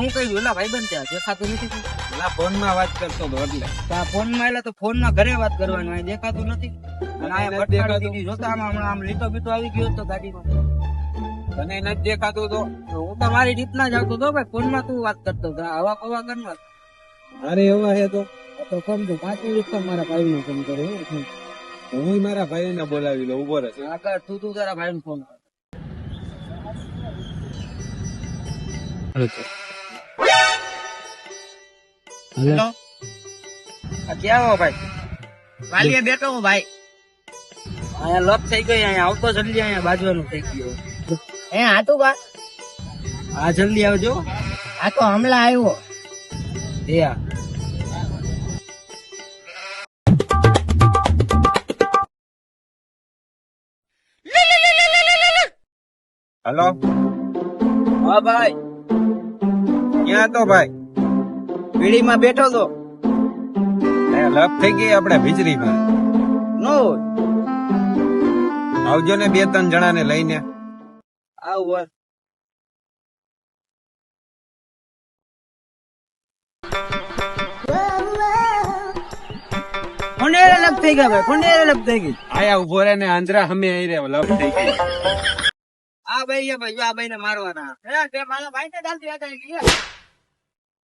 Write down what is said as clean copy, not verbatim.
હું કઈ ઓલા ભાઈ બન ત્યાં દેખાતું નથી. પેલા ફોન માં વાત કરતો હતો એટલે ફોન માં એટલે તો ફોન માં ઘરે વાત કરવાની હોય, દેખાતું નથી. અને આ નથી ભટકાડી દેખાતું. દીધી. જોતા હમણાં આમ લીટો બીટો આવી ગયો તો ગાડીમાં. તને નથી દેખાતું તો હું તો મારી રીતના જ આવતો હતો ભાઈ, ફોન માં તું વાત કરતો હતો. હવા પવા કર અરે એવા હે તો તો કમ તો 5 મિનિટ તો મારા ભાઈ નો ફોન કર્યો. હું મારા ભાઈ ને બોલાવી લઉં. ઉભો રહે. આગળ તું તારા ભાઈ નો ફોન કર. હેલો, ક્યાં હો ભાઈ? વાલીએ બેઠો હું ભાઈ. અહીંયા લોક થઈ ગઈ, અહીંયા આવતો જલ્દી, અહીંયા બાજવાનું થઈ ગયું. હે હાતું બા હા જલ્દી આવજો. આ તો હમણાં આવ્યો. એ હા. હલો, હા ભાઈ, ક્યાં તો ભાઈ? પીડીમાં બેઠો તો લપ થઈ ગઈ આપણે ભીજરીમાં. નો આવજો ને 2-3 જણાને લઈને. આવું ફોનેર અલગ થઈ ગયા ભાઈ, ફોનેર અલગ થઈ ગઈ. આયા ઉભો રે ને આંધ્રા હમે આઈ રે લપ થઈ ગઈ. આ ભાઈ આ ભાઈ ને મારવાના. મારા ભાઈ ને ચાલતી